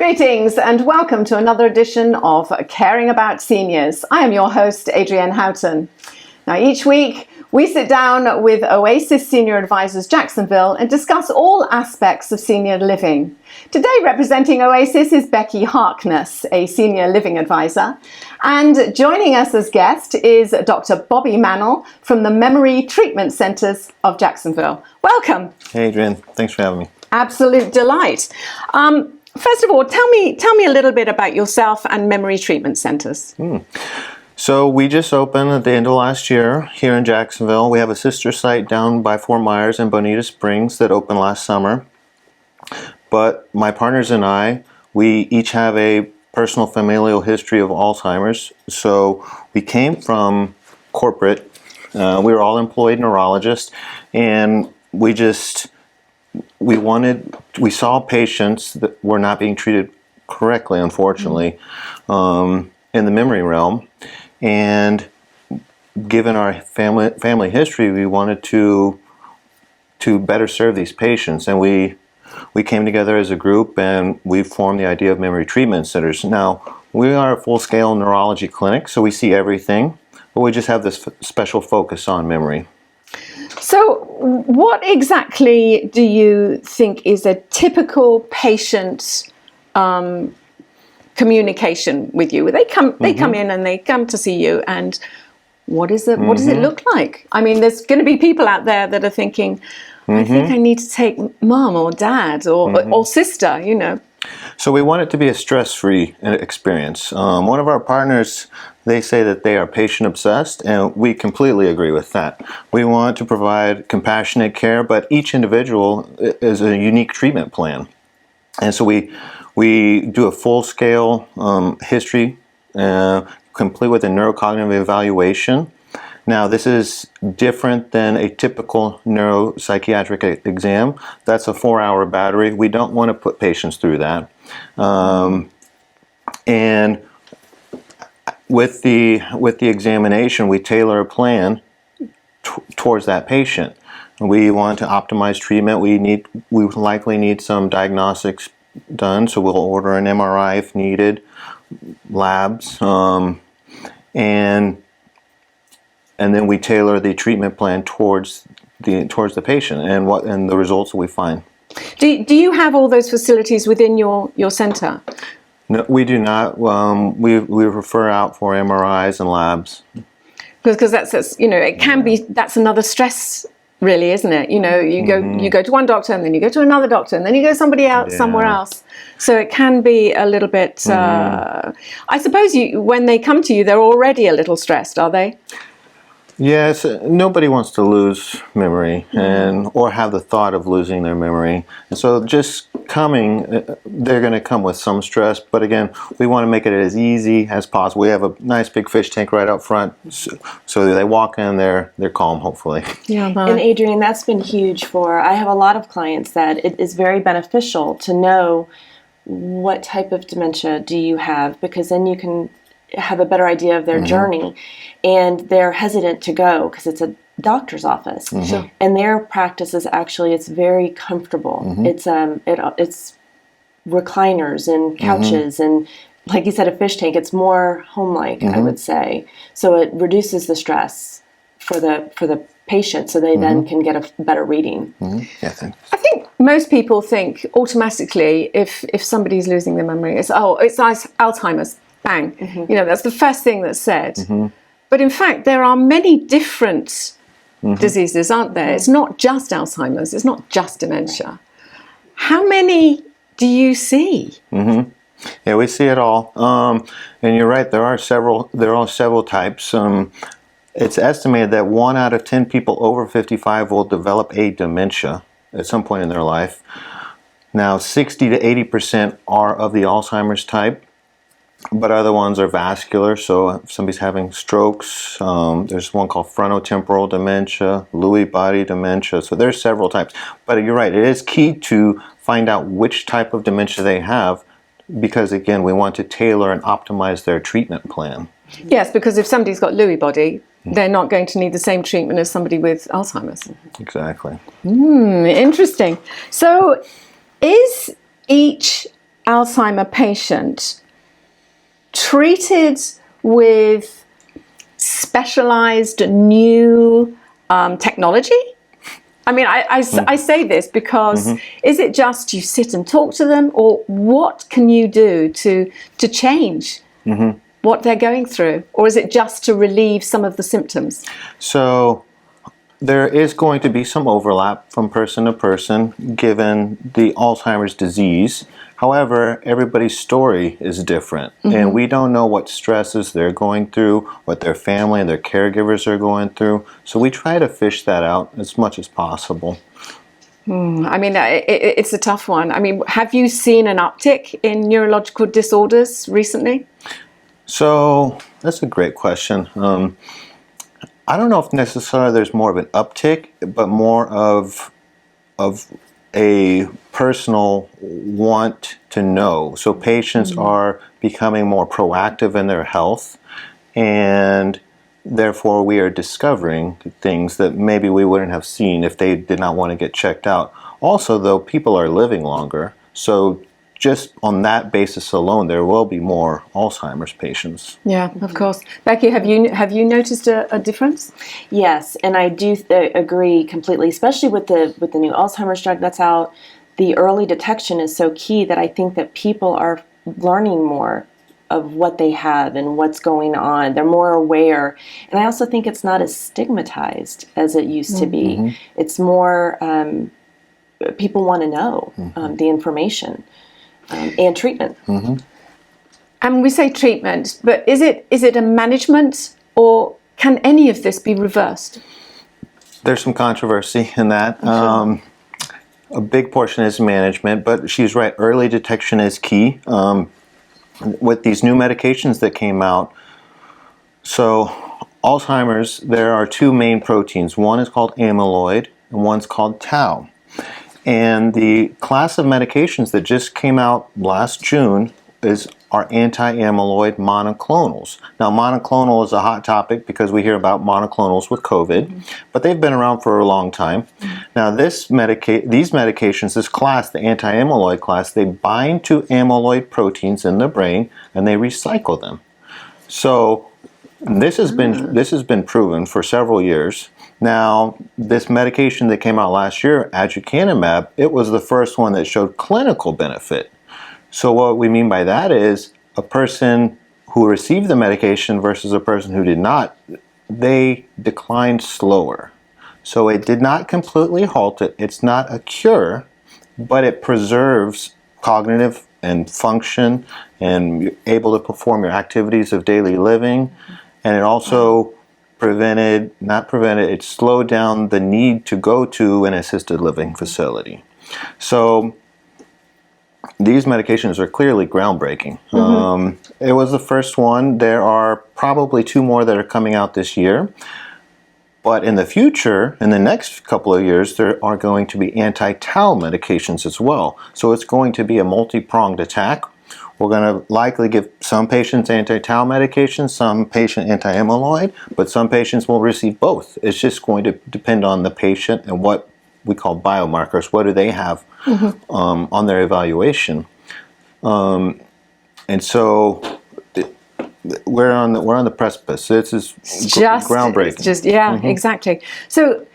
Greetings and welcome to another edition of Caring About Seniors. I am your host, Adrienne Houghton. Now, each week we sit down with Oasis Senior Advisors Jacksonville and discuss all aspects of senior living. Today, representing Oasis is Becky Harkness, a senior living advisor. And joining us as guest is Dr. Bobby Mannell from the Memory Treatment Centers of Jacksonville. Welcome. Hey, Adrienne. Thanks for having me. Absolute delight. First of all, tell me a little bit about yourself and Memory Treatment Centers. So we just opened at the end of last year here in Jacksonville. We have a sister site down by Fort Myers and Bonita Springs that opened last summer. But my partners and I, we each have a personal familial history of Alzheimer's. So we came from corporate. We were all employed neurologists, and we saw patients that were not being treated correctly, unfortunately, in the memory realm. And given our family history, we wanted to better serve these patients. And we came together as a group and we formed the idea of Memory Treatment Centers. Now, we are a full-scale neurology clinic, so we see everything, but we just have this special focus on memory. So what exactly do you think is a typical patient communication with you? They come in and they come to see you, and what does it look like? I mean, there's going to be people out there that are thinking, I think I need to take mom or dad or sister, you know. So we want it to be a stress-free experience. One of our partners, they say that they are patient-obsessed, and we completely agree with that. We want to provide compassionate care, but each individual is a unique treatment plan. And so we do a full-scale history, complete with a neurocognitive evaluation. Now, this is different than a typical neuropsychiatric exam. That's a 4-hour battery. We don't want to put patients through that. And with the examination, we tailor a plan towards that patient. We want to optimize treatment. We likely need some diagnostics done, so we'll order an MRI if needed, labs, and then we tailor the treatment plan towards the patient and the results that we find. Do you have all those facilities within your center? No, we do not. We refer out for MRIs and labs. Because that's it can be, that's another stress, really, isn't it? You know, you go to one doctor and then you go to another doctor and then you go somewhere else. So it can be a little bit. I suppose when they come to you, they're already a little stressed, are they? Yes, nobody wants to lose memory or have the thought of losing their memory. And so just coming, they're going to come with some stress. But again, we want to make it as easy as possible. We have a nice big fish tank right out front. So they walk in, they're calm, hopefully. Yeah, and Adrienne, that's been huge I have a lot of clients that it is very beneficial to know what type of dementia do you have, because then you can have a better idea of their journey, and they're hesitant to go because it's a doctor's office, and their practice is actually, it's very comfortable. It's recliners and couches and, like you said, a fish tank. It's more home-like, I would say. So it reduces the stress for the patient, so they then can get a better reading. Yeah, thanks. I think most people think automatically if somebody's losing their memory, it's Alzheimer's. Bang. You know, that's the first thing that's said. But in fact, there are many different diseases, aren't there? It's not just Alzheimer's. It's not just dementia. How many do you see? Yeah, we see it all. And you're right. There are several types. It's estimated that 1 out of 10 people over 55 will develop a dementia at some point in their life. Now, 60 to 80% are of the Alzheimer's type. But other ones are vascular, so if somebody's having strokes, there's one called frontotemporal dementia, Lewy body dementia, so there's several types. But you're right, it is key to find out which type of dementia they have, because again, we want to tailor and optimize their treatment plan. Yes, because if somebody's got Lewy body, they're not going to need the same treatment as somebody with Alzheimer's. Exactly. Interesting. So is each Alzheimer patient treated with specialized new technology? I mean, I say this because is it just you sit and talk to them, or what can you do to change what they're going through? Or is it just to relieve some of the symptoms? So there is going to be some overlap from person to person given the Alzheimer's disease. However, everybody's story is different, and we don't know what stresses they're going through, what their family and their caregivers are going through. So we try to fish that out as much as possible. I mean, it's a tough one. I mean, have you seen an uptick in neurological disorders recently? So that's a great question. I don't know if necessarily there's more of an uptick, but more of a personal want to know. So patients are becoming more proactive in their health, and therefore we are discovering things that maybe we wouldn't have seen if they did not want to get checked out. Also, though, people are living longer, so just on that basis alone, there will be more Alzheimer's patients. Yeah, of course. Becky, have you noticed a difference? Yes, and I do agree completely, especially with the new Alzheimer's drug that's out. The early detection is so key that I think that people are learning more of what they have and what's going on. They're more aware. And I also think it's not as stigmatized as it used to be. It's more, people want to know the information and treatment. And we say treatment, but is it a management, or can any of this be reversed? There's some controversy in that. A big portion is management, but she's right, early detection is key. With these new medications that came out, so Alzheimer's, there are two main proteins. One is called amyloid and one's called tau. And the class of medications that just came out last June are anti-amyloid monoclonals. Now, monoclonal is a hot topic because we hear about monoclonals with COVID, but they've been around for a long time. Now, these medications, this class, the anti-amyloid class, they bind to amyloid proteins in the brain and they recycle them. So this has been proven for several years. Now, this medication that came out last year, aducanumab, it was the first one that showed clinical benefit. So what we mean by that is a person who received the medication versus a person who did not, they declined slower. So it did not completely halt it. It's not a cure, but it preserves cognitive and function, and you're able to perform your activities of daily living. And it also it slowed down the need to go to an assisted living facility. So these medications are clearly groundbreaking. It was the first one. There are probably two more that are coming out this year. But in the future, in the next couple of years, there are going to be anti-tau medications as well. So it's going to be a multi-pronged attack. We're going to likely give some patients anti-tau medications, some patient anti-amyloid, but some patients will receive both. It's just going to depend on the patient and what we call biomarkers. What do they have on their evaluation? And so we're on the precipice. This is groundbreaking. It's just exactly. So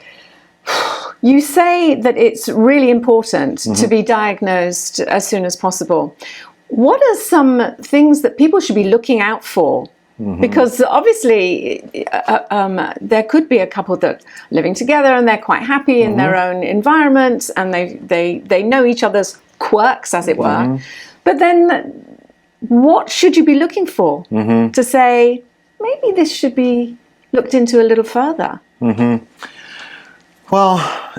you say that it's really important to be diagnosed as soon as possible. What are some things that people should be looking out for? Because obviously there could be a couple that are living together and they're quite happy in their own environment, and they know each other's quirks, as it were. But then what should you be looking for to say, maybe this should be looked into a little further? Well,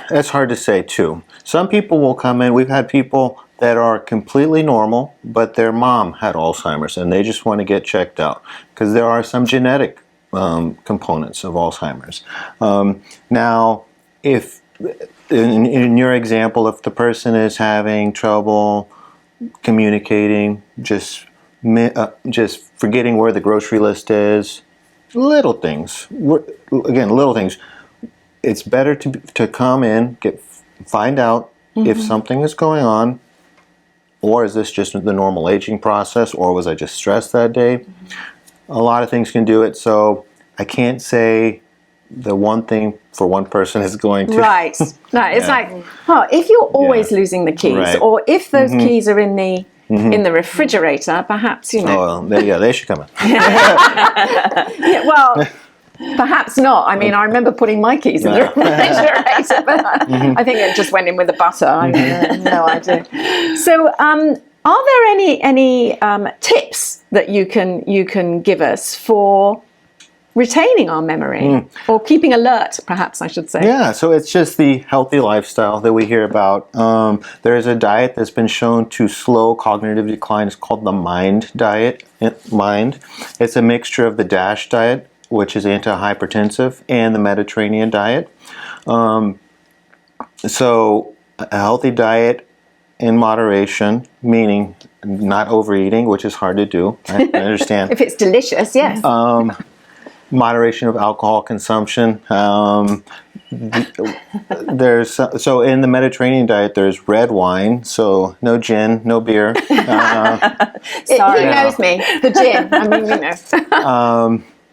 it's hard to say too. Some people will come in, we've had people that are completely normal, but their mom had Alzheimer's and they just want to get checked out because there are some genetic components of Alzheimer's. Now, if in your example, if the person is having trouble communicating, just forgetting where the grocery list is, little things. Again, little things. It's better to come in, find out if something is going on, or is this just the normal aging process, or was I just stressed that day? A lot of things can do it, so I can't say the one thing for one person is going to. Right. No, it's like, if you're always losing the keys, Right. or if those keys are in the refrigerator, perhaps, you know. Oh, they should come in. Yeah, well, perhaps not. I mean, I remember putting my keys in the refrigerator, but I think it just went in with the butter. I have no idea. So, are there any tips that you can give us for retaining our memory or keeping alert, perhaps I should say? Yeah, so it's just the healthy lifestyle that we hear about. There is a diet that's been shown to slow cognitive decline. It's called the MIND diet. MIND. It's a mixture of the DASH diet, which is antihypertensive, and the Mediterranean diet. So a healthy diet in moderation, meaning not overeating, which is hard to do. I understand. If it's delicious, yes. Moderation of alcohol consumption. There's so in the Mediterranean diet, there's red wine, so no gin, no beer. He knows me, the gin. I mean, you know.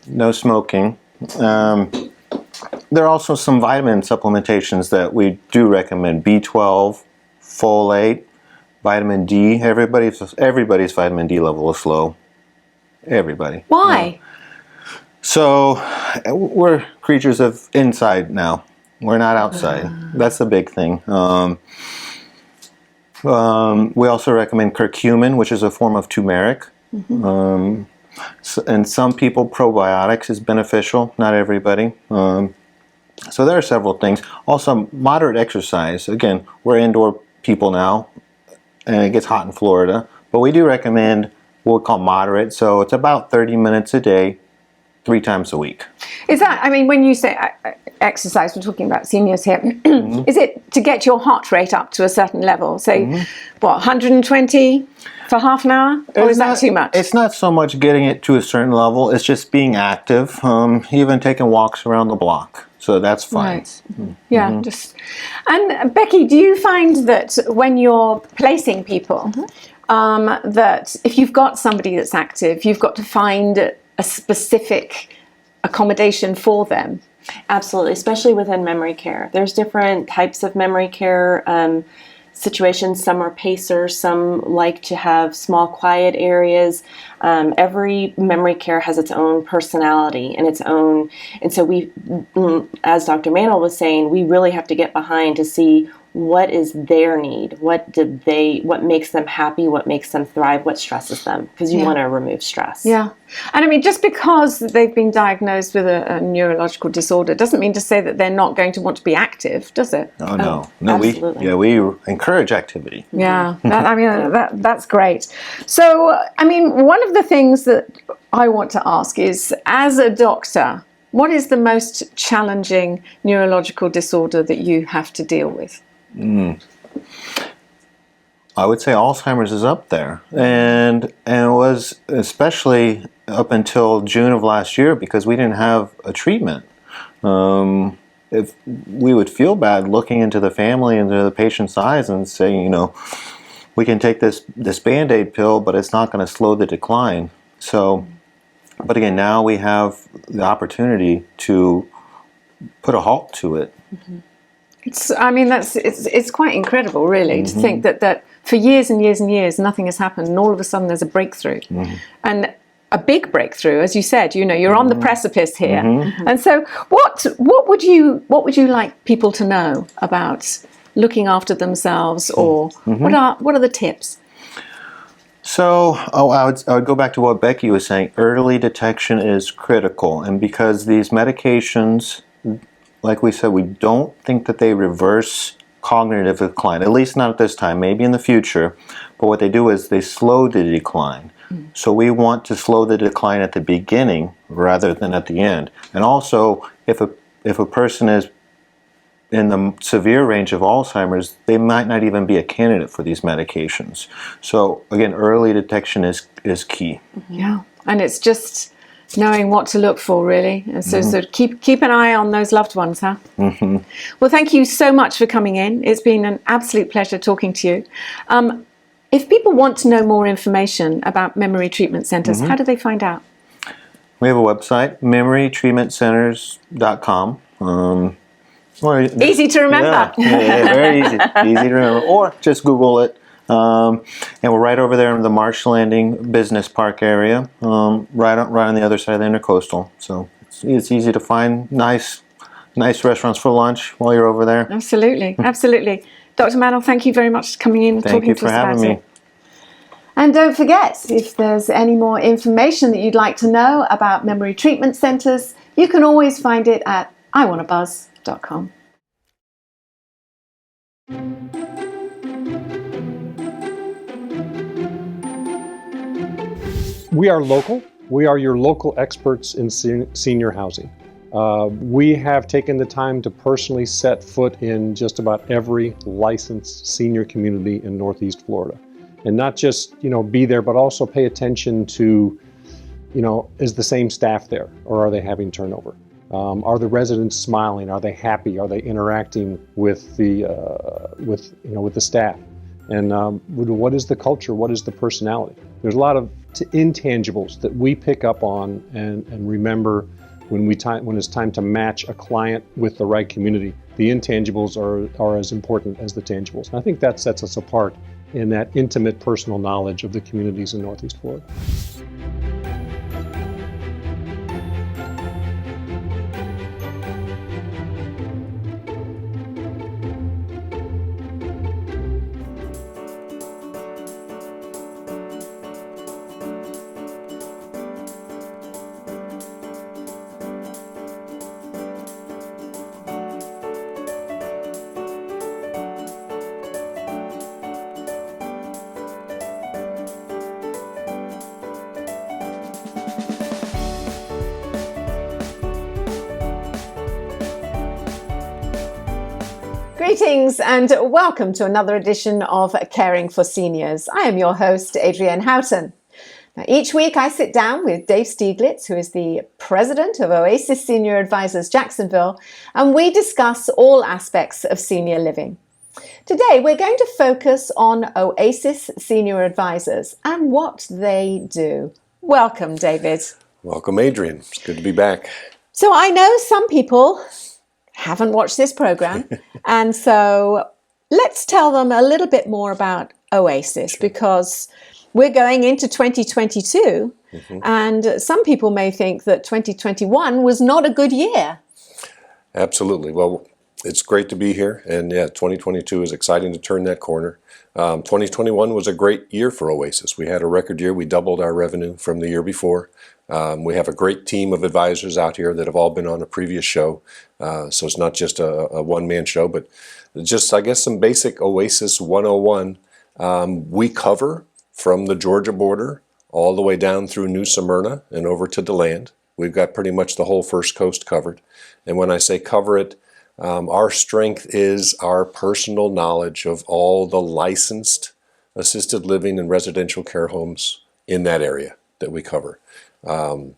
No smoking. There are also some vitamin supplementations that we do recommend: B12, folate, vitamin D. Everybody's vitamin D level is low. Everybody. Why? So we're creatures of inside now. We're not outside. That's the big thing. We also recommend curcumin, which is a form of turmeric. And some people, probiotics is beneficial. Not everybody. So there are several things. Also, moderate exercise. Again, we're indoor people now, and it gets hot in Florida. But we do recommend what we call moderate. So it's about 30 minutes a day, 3 times a week. Is that, I mean, when you say exercise, we're talking about seniors here, is it to get your heart rate up to a certain level? Say, what, 120 for half an hour? Or is that too much? It's not so much getting it to a certain level, it's just being active, even taking walks around the block. So that's fine. Right. Yeah, just. And Becky, do you find that when you're placing people, that if you've got somebody that's active, you've got to find a specific accommodation for them? Absolutely, especially within memory care. There's different types of memory care situations. Some are pacers, some like to have small, quiet areas. Every memory care has its own personality and its own, and so we, as Dr. Mantle was saying, we really have to get behind to see what is their need, what makes them happy, what makes them thrive, what stresses them, because you want to remove stress. Yeah. And I mean, just because they've been diagnosed with a neurological disorder doesn't mean to say that they're not going to want to be active, does it? Oh, no. Absolutely. We encourage activity. Yeah, that's great. So, I mean, one of the things that I want to ask is, as a doctor, what is the most challenging neurological disorder that you have to deal with? I would say Alzheimer's is up there, and it was especially up until June of last year because we didn't have a treatment. If we would feel bad looking into the family and into the patient's eyes and saying, you know, we can take this Band-Aid pill, but it's not going to slow the decline. So, but again, now we have the opportunity to put a halt to it. It's quite incredible, really, to think that for years and years and years nothing has happened, and all of a sudden there's a breakthrough, and a big breakthrough, as you said. You know, you're on the precipice here, and so what would you like people to know about looking after themselves, or what are the tips? So, I would go back to what Becky was saying. Early detection is critical, and because these medications, like we said, we don't think that they reverse cognitive decline, at least not at this time, maybe in the future. But what they do is they slow the decline. So we want to slow the decline at the beginning rather than at the end. And also, if a person is in the severe range of Alzheimer's, they might not even be a candidate for these medications. So again, early detection is key. Yeah, and it's just knowing what to look for, really. And so keep an eye on those loved ones, huh? Well, thank you so much for coming in. It's been an absolute pleasure talking to you. If people want to know more information about memory treatment centers, how do they find out? We have a website, memorytreatmentcenters.com. Easy to remember. Very easy. Easy to remember. Or just Google it. And we're right over there in the Marsh Landing Business Park area, right on the other side of the Intercoastal. So it's easy to find nice restaurants for lunch while you're over there. Absolutely, absolutely. Dr. Mannell, thank you very much for coming in and talking to us about it. Thank you for having me. And don't forget, if there's any more information that you'd like to know about memory treatment centers, you can always find it at iwannabuzz.com. We are local. We are your local experts in senior housing. We have taken the time to personally set foot in just about every licensed senior community in Northeast Florida. And not just, be there, but also pay attention to, is the same staff there, or are they having turnover? Are the residents smiling? Are they happy? Are they interacting with the staff? And what is the culture? What is the personality? There's a lot of intangibles that we pick up on and remember when it's time to match a client with the right community. The intangibles are as important as the tangibles. And I think that sets us apart in that intimate personal knowledge of the communities in Northeast Florida. Greetings and welcome to another edition of Caring for Seniors. I am your host, Adrienne Houghton. Now, each week I sit down with Dave Stieglitz, who is the president of Oasis Senior Advisors Jacksonville, and we discuss all aspects of senior living. Today we're going to focus on Oasis Senior Advisors and what they do. Welcome, David. Welcome, Adrienne. It's good to be back. So I know some people haven't watched this program, and so let's tell them a little bit more about Oasis, because we're going into 2022, and some people may think that 2021 was not a good year. Absolutely. Well, it's great to be here, and 2022 is exciting to turn that corner. 2021 was a great year for Oasis. We had a record year. We doubled our revenue from the year before. We have a great team of advisors out here that have all been on a previous show. So it's not just a one-man show, but just, I guess, some basic Oasis 101. We cover from the Georgia border all the way down through New Smyrna and over to DeLand. We've got pretty much the whole First Coast covered. And when I say cover it, our strength is our personal knowledge of all the licensed assisted living and residential care homes in that area that we cover.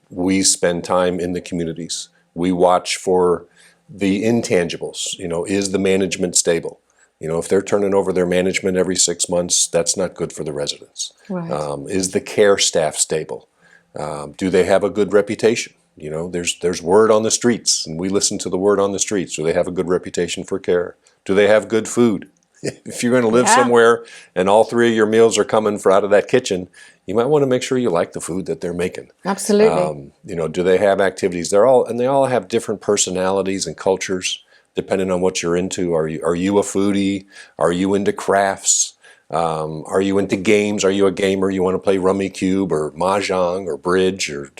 We spend time in the communities. We watch for the intangibles. Is the management stable? If they're turning over their management every 6 months, that's not good for the residents. Right. Is the care staff stable? Do they have a good reputation? There's word on the streets, and we listen to the word on the streets. Do they have a good reputation for care? Do they have good food? If you're going to live somewhere and all three of your meals are coming out of that kitchen, you might want to make sure you like the food that they're making. Absolutely. Do they have activities? They all have different personalities and cultures depending on what you're into. Are you a foodie? Are you into crafts? Are you into games? Are you a gamer? You want to play Rummy Cube or Mahjong or Bridge? Or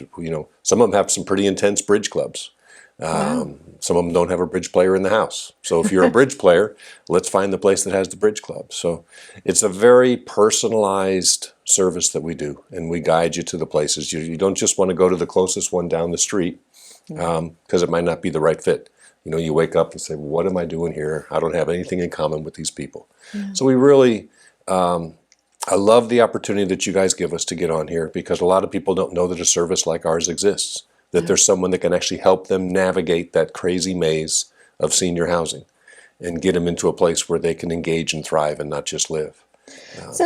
some of them have some pretty intense bridge clubs. Wow. Some of them don't have a bridge player in the house. So if you're a bridge player, let's find the place that has the bridge club. So it's a very personalized service that we do, and we guide you to the places. You don't just want to go to the closest one down the street because it might not be the right fit. You wake up and say, what am I doing here? I don't have anything in common with these people. Yeah. So we really, I love the opportunity that you guys give us to get on here, because a lot of people don't know that a service like ours exists, that there's someone that can actually help them navigate that crazy maze of senior housing and get them into a place where they can engage and thrive and not just live. So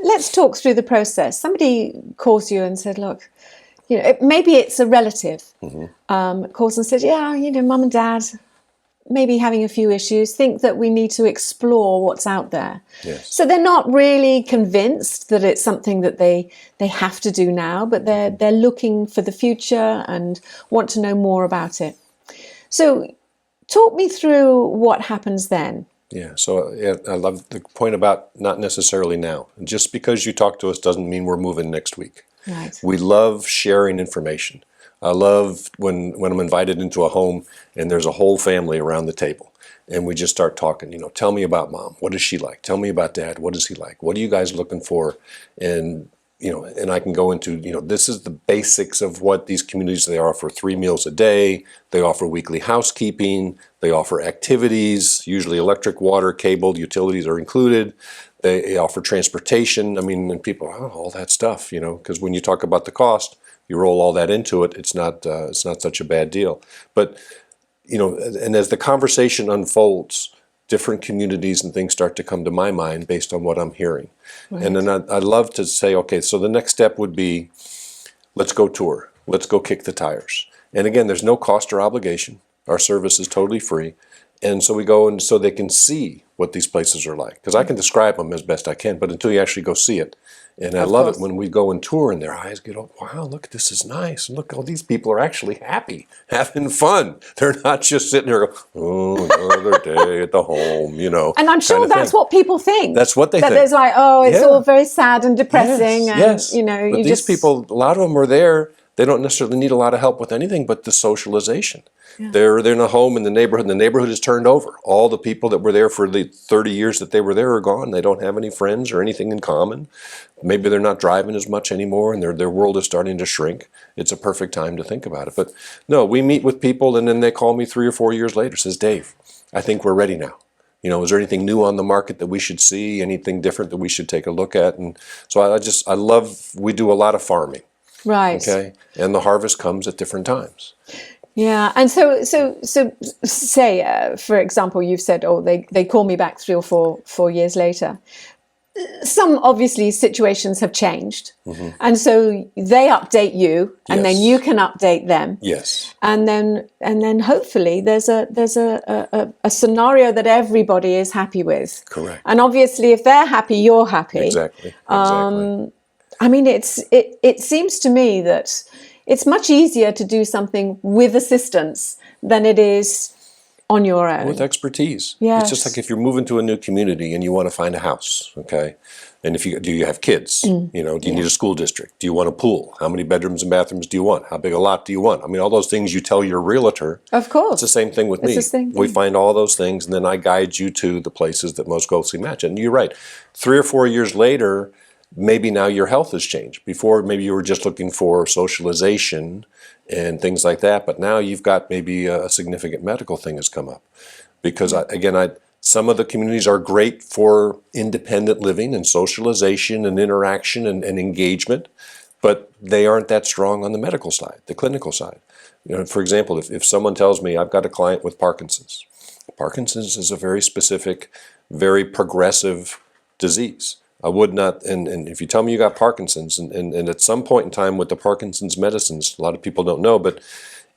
let's talk through the process. Somebody calls you and said, look, maybe it's a relative, calls and says, yeah, mum and dad maybe having a few issues, think that we need to explore what's out there. Yes. So they're not really convinced that it's something that they have to do now, but they're looking for the future and want to know more about it. So talk me through what happens then. Yeah, so I love the point about not necessarily now. Just because you talk to us doesn't mean we're moving next week. Right. We love sharing information. I love when I'm invited into a home and there's a whole family around the table and we just start talking, tell me about mom. What is she like? Tell me about dad. What is he like? What are you guys looking for? And, and I can go into, this is the basics of what these communities, they offer 3 meals a day. They offer weekly housekeeping. They offer activities, usually electric, water, cable, utilities are included. They offer transportation. And people, all that stuff, because when you talk about the cost, you roll all that into it, it's not such a bad deal. But, and as the conversation unfolds, different communities and things start to come to my mind based on what I'm hearing. Right. And then I'd love to say, okay, so the next step would be, let's go tour. Let's go kick the tires. And again, there's no cost or obligation. Our service is totally free. And so we go and so they can see what these places are like. Because I can describe them as best I can, but until you actually go see it. And I love it when we go and tour and their eyes get, oh, wow, look, this is nice. Look, all these people are actually happy, having fun. They're not just sitting there going, oh, another day at the home, And I'm sure that's what people think. That's what they think. That there's like, it's all very sad and depressing. Yes. And, but these people, a lot of them are there. They don't necessarily need a lot of help with anything but the socialization. Yeah. They're in a home in the neighborhood, and the neighborhood is turned over. All the people that were there for the 30 years that they were there are gone. They don't have any friends or anything in common. Maybe they're not driving as much anymore, and their world is starting to shrink. It's a perfect time to think about it. But no, we meet with people, and then they call me 3 or 4 years later, says, Dave, I think we're ready now. Is there anything new on the market that we should see, anything different that we should take a look at? And so I love, we do a lot of farming. Right. Okay. And the harvest comes at different times. Yeah. And so say, for example, you've said, they call me back 3 or 4 years later. Some obviously situations have changed. Mm-hmm. And so they update you and then you can update them. Yes. And then hopefully there's a scenario that everybody is happy with. Correct. And obviously if they're happy, you're happy. Exactly. It seems to me that it's much easier to do something with assistance than it is on your own. With expertise. Yes. It's just like if you're moving to a new community and you want to find a house, okay? And do you have kids? Do you need a school district? Do you want a pool? How many bedrooms and bathrooms do you want? How big a lot do you want? All those things you tell your realtor. Of course. It's the same thing with me. The same thing. We find all those things and then I guide you to the places that most closely match. And you're right. 3 or 4 years later, maybe now your health has changed. Before, maybe you were just looking for socialization and things like that, but now you've got maybe a significant medical thing has come up. Because, some of the communities are great for independent living and socialization and interaction and engagement, but they aren't that strong on the medical side, the clinical side. For example, if someone tells me, I've got a client with Parkinson's. Parkinson's is a very specific, very progressive disease. I would not, and if you tell me you got Parkinson's, and at some point in time with the Parkinson's medicines, a lot of people don't know, but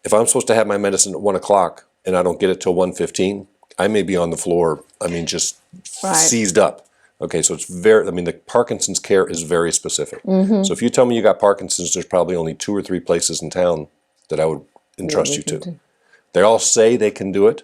if I'm supposed to have my medicine at 1 o'clock and I don't get it till 1:15, I may be on the floor, just seized up. Okay, so it's the Parkinson's care is very specific. Mm-hmm. So if you tell me you got Parkinson's, there's probably only 2 or 3 places in town that I would entrust you to. They all say they can do it,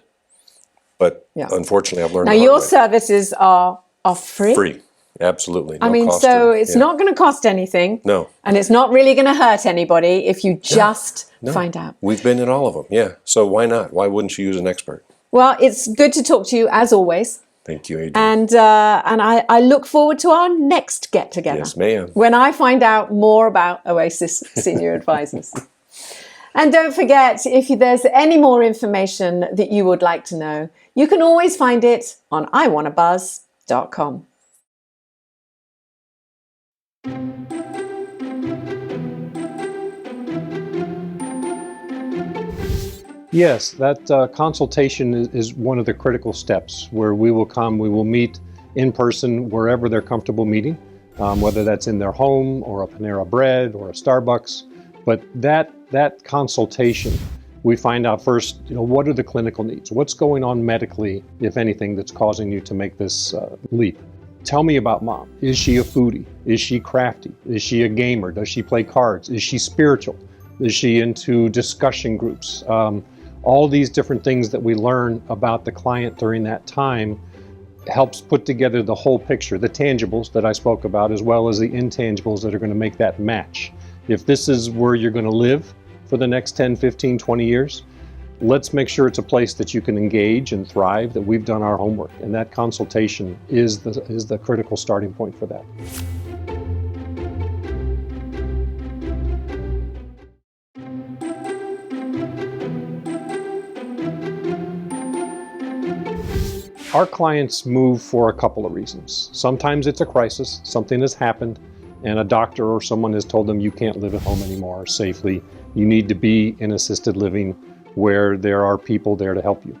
but unfortunately I've learned now your services are free? Free. Absolutely. No cost it's not going to cost anything. No. And it's not really going to hurt anybody if you just find out. We've been in all of them, yeah. So why not? Why wouldn't you use an expert? Well, it's good to talk to you as always. Thank you, Adrian. And I look forward to our next get-together. Yes, ma'am. When I find out more about Oasis Senior Advisors. And don't forget, if there's any more information that you would like to know, you can always find it on iwannabuzz.com. Yes, that consultation is one of the critical steps where we will come, we will meet, in person wherever they're comfortable meeting, whether that's in their home or a Panera Bread or a Starbucks. But that consultation, we find out first, what are the clinical needs? What's going on medically, if anything, that's causing you to make this leap? Tell me about mom. Is she a foodie? Is she crafty? Is she a gamer? Does she play cards? Is she spiritual? Is she into discussion groups? All these different things that we learn about the client during that time helps put together the whole picture, the tangibles that I spoke about, as well as the intangibles that are going to make that match. If this is where you're going to live for the next 10, 15, 20 years, let's make sure it's a place that you can engage and thrive, that we've done our homework. And that consultation is the critical starting point for that. Our clients move for a couple of reasons. Sometimes it's a crisis, something has happened, and a doctor or someone has told them you can't live at home anymore safely. You need to be in assisted living where there are people there to help you.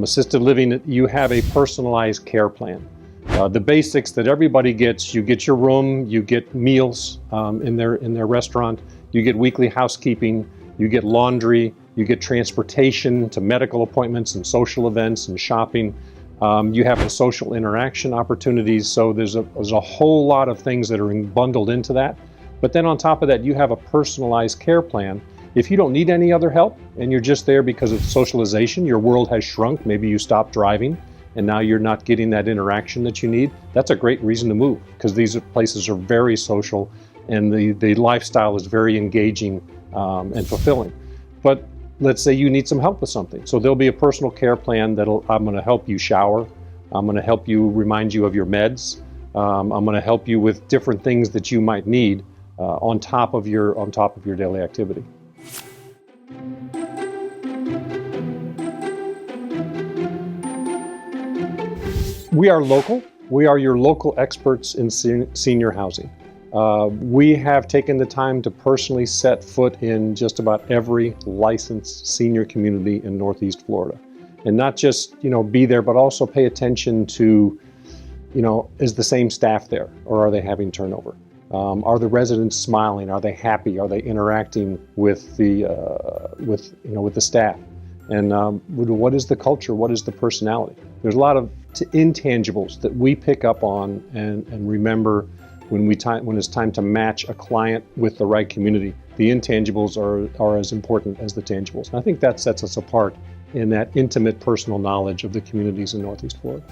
Assisted living, you have a personalized care plan. The basics that everybody gets, you get your room, you get meals in their restaurant, you get weekly housekeeping, you get laundry, you get transportation to medical appointments and social events and shopping. You have the social interaction opportunities, so there's a whole lot of things that are bundled into that. But then on top of that, you have a personalized care plan. If you don't need any other help and you're just there because of socialization, your world has shrunk, maybe you stopped driving and now you're not getting that interaction that you need, that's a great reason to move, because these places are very social and the lifestyle is very engaging and fulfilling. But let's say you need some help with something. So there'll be a personal care plan I'm going to help you shower. I'm going to help you, remind you of your meds. I'm going to help you with different things that you might need on top of your daily activity. We are local. We are your local experts in senior housing. We have taken the time to personally set foot in just about every licensed senior community in Northeast Florida. And not just, be there, but also pay attention to, is the same staff there, or are they having turnover? Are the residents smiling? Are they happy? Are they interacting with the staff? And what is the culture? What is the personality? There's a lot of intangibles that we pick up on and remember when it's time to match a client with the right community. The intangibles are as important as the tangibles. And I think that sets us apart in that intimate personal knowledge of the communities in Northeast Florida.